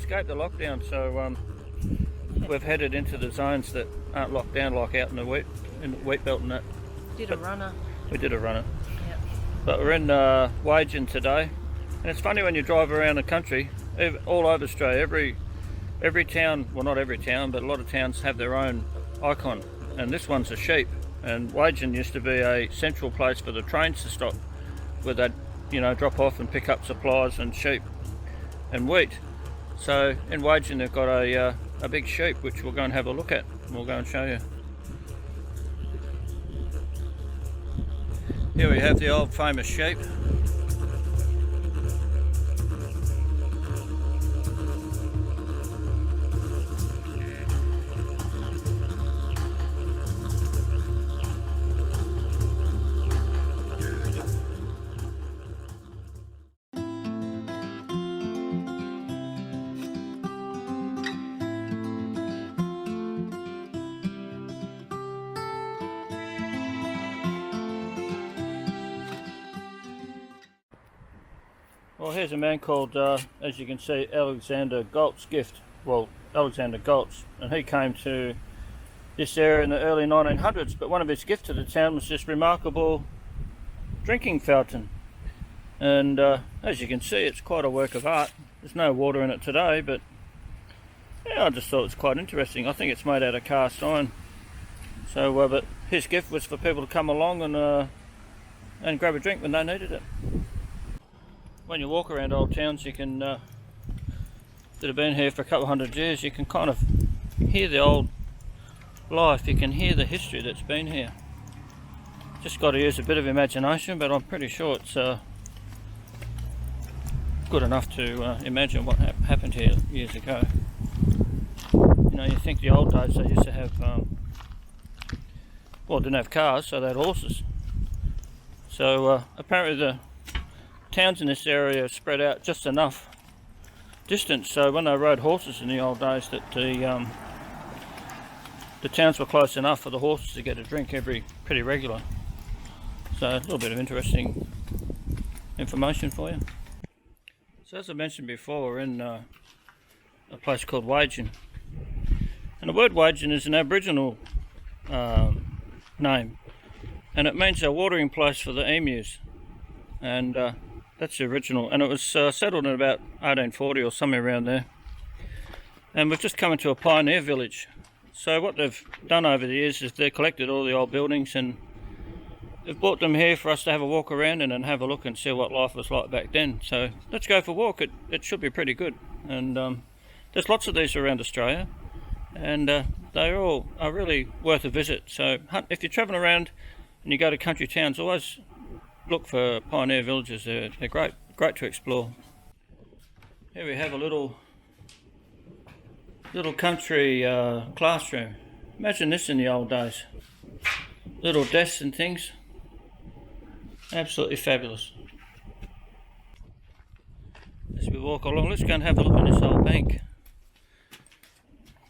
escaped the lockdown, so we've headed into the zones that aren't locked down, like out in the wheat belt and that. Did a runner. We did a runner. Yep. But we're in Wagin today, and it's funny when you drive around the country, all over Australia, every town, well not every town, but a lot of towns have their own icon, and this one's a sheep. And Wagin used to be a central place for the trains to stop, where they'd, drop off and pick up supplies and sheep and wheat. So in Wagin they've got a big sheep, which we'll go and have a look at. We'll go and show you. Here we have the old famous sheep. Well, here's a man called, as you can see, Alexander Galt's gift. Well, Alexander Galt's, and he came to this area in the early 1900s, but one of his gifts to the town was this remarkable drinking fountain. And as you can see, it's quite a work of art. There's no water in it today, but yeah, I just thought it was quite interesting. I think it's made out of cast iron. So, but his gift was for people to come along and grab a drink when they needed it. When you walk around old towns, you can that have been here for a couple of hundred years, you can kind of hear the old life. You can hear the history that's been here. Just got to use a bit of imagination, but I'm pretty sure it's good enough to imagine what happened here years ago. You think the old days they used to have didn't have cars, so they had horses. So apparently the towns in this area are spread out just enough distance, so when they rode horses in the old days, that the towns were close enough for the horses to get a drink pretty regular. So a little bit of interesting information for you. So as I mentioned before, we're in a place called Wagin, and the word Wagin is an Aboriginal name, and it means a watering place for the emus, and that's the original, and it was settled in about 1840 or somewhere around there. And we've just come into a pioneer village. So what they've done over the years is they've collected all the old buildings and they've brought them here for us to have a walk around and have a look and see what life was like back then. So let's go for a walk. It should be pretty good. And there's lots of these around Australia, and they all are really worth a visit. So if you're travelling around and you go to country towns, always look for pioneer villages. They're great to explore. Here we have a little country classroom. Imagine this in the old days. Little desks and things. Absolutely fabulous. As we walk along, let's go and have a look at this old bank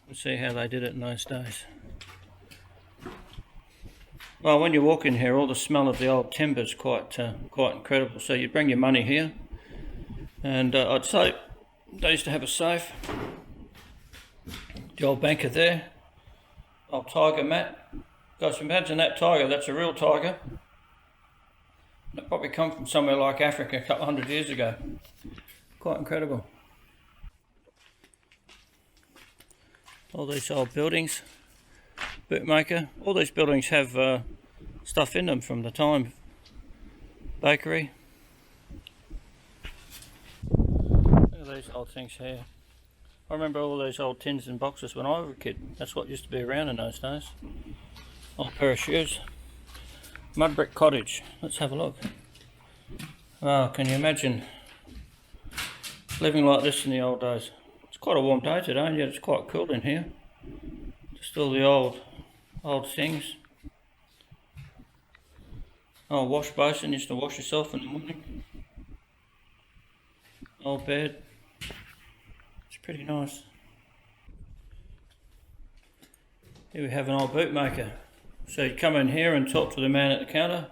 and see how they did it in those days. Well, when you walk in here, all the smell of the old timber is quite incredible. So you bring your money here, and I'd say they used to have a safe. The old banker there, old tiger mat. Guys, imagine that tiger. That's a real tiger. It probably come from somewhere like Africa a couple hundred years ago. Quite incredible. All these old buildings. Bootmaker. All these buildings have stuff in them from the time. Bakery. Look at these old things here. I remember all these old tins and boxes when I was a kid. That's what used to be around in those days. Old pair of shoes. Mud brick cottage. Let's have a look. Oh, can you imagine living like this in the old days? It's quite a warm day today, and yet it's quite cool in here. Just all the old things. Old wash basin, used to wash yourself in the morning. Old bed. It's pretty nice. Here we have an old bootmaker. So you come in here and talk to the man at the counter,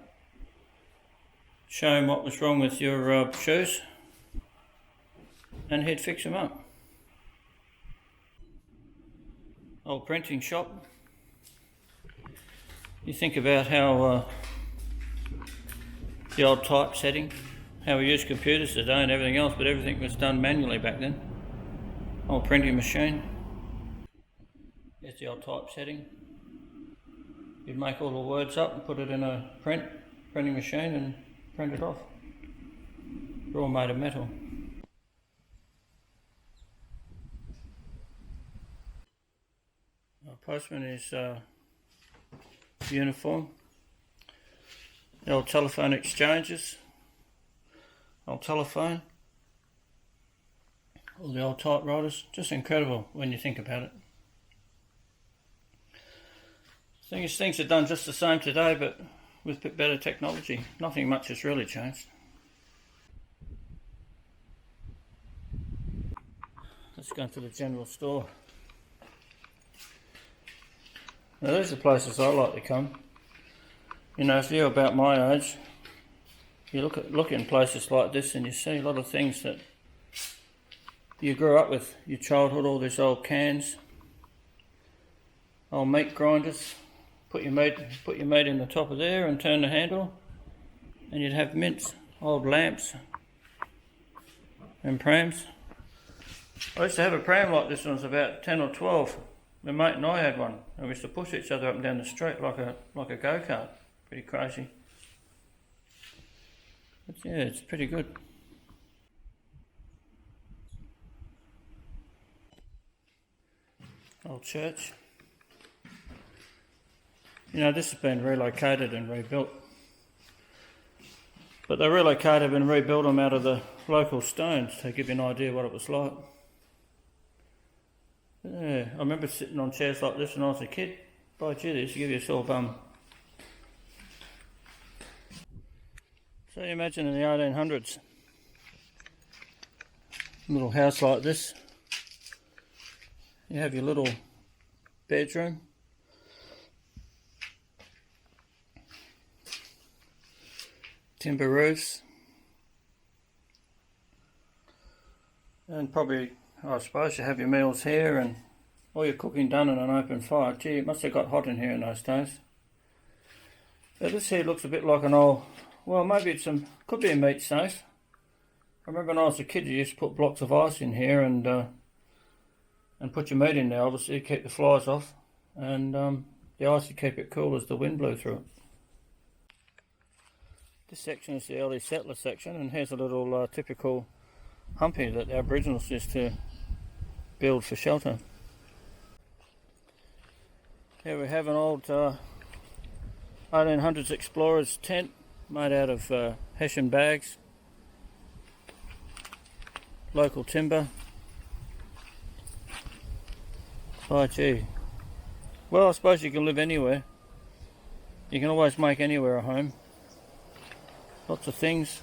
show him what was wrong with your shoes, and he'd fix them up. old printing shop. You think about how the old typesetting, how we use computers today and everything else, but everything was done manually back then. Old printing machine. Here's the old typesetting. You'd make all the words up and put it in a printing machine and print it off. They're all made of metal. Our postman is uniform. The old telephone exchanges, old telephone, all the old typewriters, just incredible when you think about it. Things are done just the same today, but with a bit better technology. Nothing much has really changed. Let's go to the general store. Now these are places I like to come. You know, if you're about my age, you look in places like this and you see a lot of things that you grew up with, your childhood, all these old cans, old meat grinders. Put your meat in the top of there and turn the handle and you'd have mints, old lamps and prams. I used to have a pram like this when I was about 10 or 12. My mate and I had one, and we used to push each other up and down the street like a go-kart. Pretty crazy. But yeah, it's pretty good. Old church. You know, this has been relocated and rebuilt. But they relocated and rebuilt them out of the local stones to give you an idea what it was like. Yeah, I remember sitting on chairs like this when I was a kid. By gee, they used to give you a sore bum. So you imagine in the 1800s, a little house like this. You have your little bedroom. Timber roofs. And probably, I suppose, you have your meals here and all your cooking done in an open fire. Gee, it must have got hot in here in those days. So this here looks a bit like an old, well, maybe could be a meat safe. I remember when I was a kid, you used to put blocks of ice in here and put your meat in there, obviously, to keep the flies off. And the ice would keep it cool as the wind blew through it. This section is the early settler section, and here's a little typical humpy that the Aboriginals used to build for shelter. Here we have an old 1800s explorer's tent made out of hessian bags, local timber. Oh gee, well, I suppose you can live anywhere. You can always make anywhere a home. Lots of things,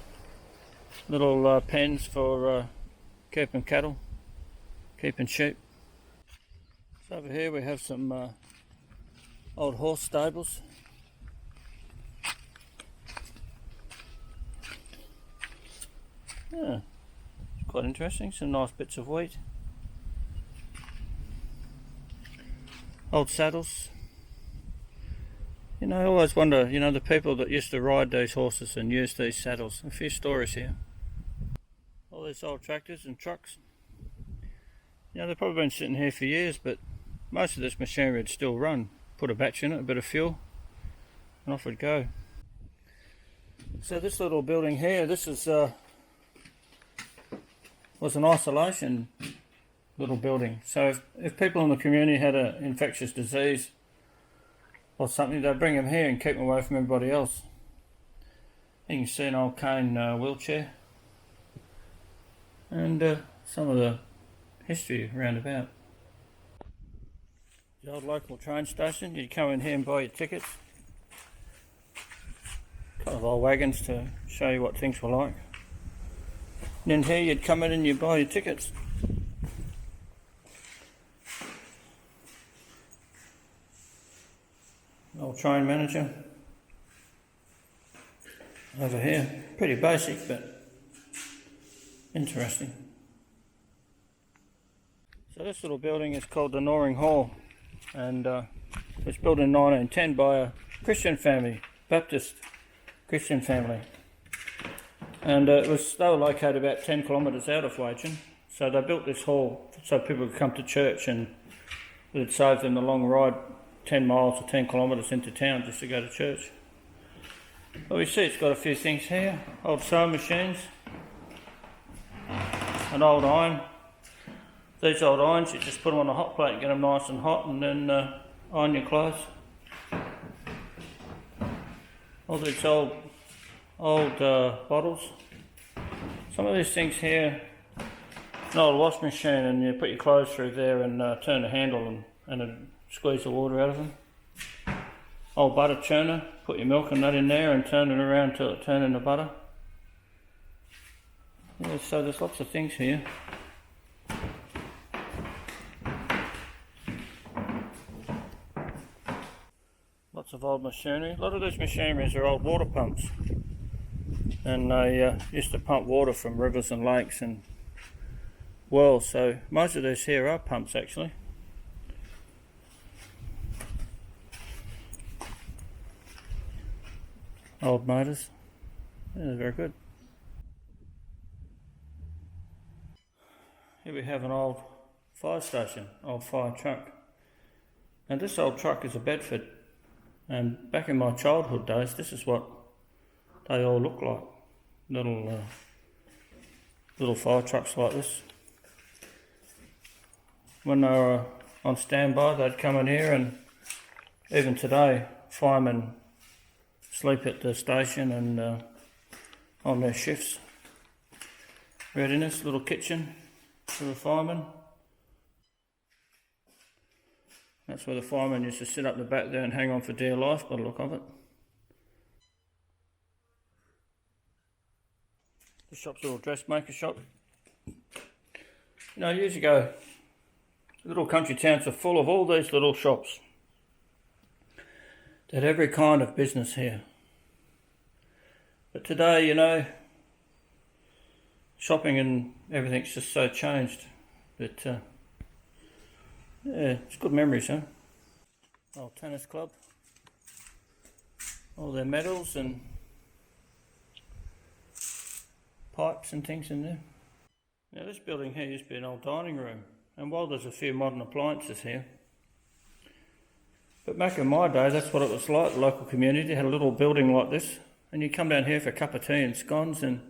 little pens for keeping cattle, keeping sheep. So over here we have some old horse stables. Yeah, quite interesting, some nice bits of wheat. Old saddles. You know, I always wonder, you know, the people that used to ride these horses and use these saddles. A few stories here. All these old tractors and trucks. You know, they've probably been sitting here for years, but most of this machinery would still run. Put a batch in it, a bit of fuel, and off it'd go. So this little building here, this is was an isolation little building. So if people in the community had an infectious disease or something, they'd bring them here and keep them away from everybody else. You can see an old cane wheelchair and some of the history around about. The old local train station, you'd come in here and buy your tickets. A couple of old wagons to show you what things were like. And then here you'd come in and you'd buy your tickets. Old train manager. Over here, pretty basic but interesting. So this little building is called the Gnawing Hall. and it was built in 1910 by a Christian family, Baptist Christian family, and they were located about 10 kilometres out of Wagin, so they built this hall so people could come to church, and it saved them the long ride 10 miles or 10 kilometres into town just to go to church. Well, we see it's got a few things here, old sewing machines, an old iron. These old irons, you just put them on a hot plate and get them nice and hot, and then iron your clothes. All these old bottles. Some of these things here, an old wash machine, and you put your clothes through there and turn the handle and squeeze the water out of them. Old butter churner, put your milk and that in there and turn it around till it turns into butter. Yeah, so there's lots of things here. Lots of old machinery. A lot of these machineries are old water pumps, and they used to pump water from rivers and lakes and wells, so most of these here are pumps actually. Old motors. Yeah, they're very good. Here we have an old fire station, old fire truck. And this old truck is a Bedford. And back in my childhood days, this is what they all look like. Little fire trucks like this. When they were on standby, they'd come in here, and even today, firemen sleep at the station and on their shifts. Readiness, little kitchen for the firemen. That's where the firemen used to sit up the back there and hang on for dear life by the look of it. The shop's a little dressmaker shop. You know, years ago, little country towns are full of all these little shops. They had every kind of business here. But today, you know, shopping and everything's just so changed that yeah, it's good memories, huh? Old tennis club. All their medals and pipes and things in there. Now this building here used to be an old dining room, and while there's a few modern appliances here, but back in my day that's what it was like. The local community had a little building like this, and you come down here for a cup of tea and scones and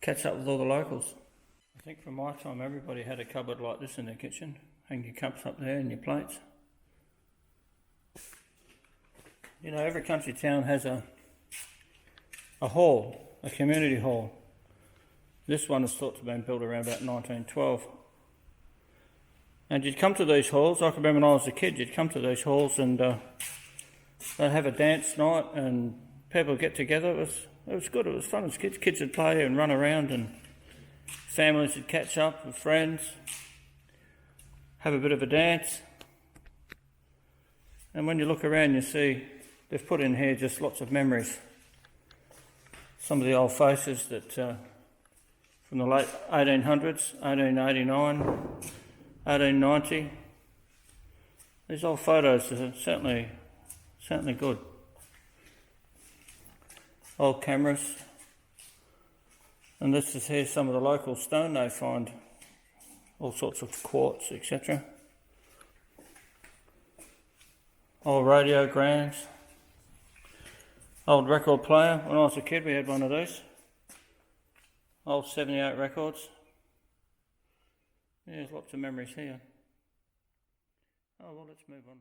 catch up with all the locals. I think from my time everybody had a cupboard like this in their kitchen. Hang your cups up there and your plates. You know, every country town has a hall, a community hall. This one is thought to have been built around about 1912. And you'd come to these halls, I can remember when I was a kid, you'd come to these halls and they'd have a dance night and people would get together. It was good, it was fun as kids. Kids would play and run around, and families would catch up with friends, have a bit of a dance. And when you look around you see they've put in here just lots of memories. Some of the old faces that from the late 1800s, 1889, 1890. These old photos are certainly good. Old cameras. And this is here some of the local stone they find. All sorts of quartz, etc. Old radiograms. Old record player. When I was a kid we had one of these. Old 78 records. Yeah, there's lots of memories here. Oh well, let's move on.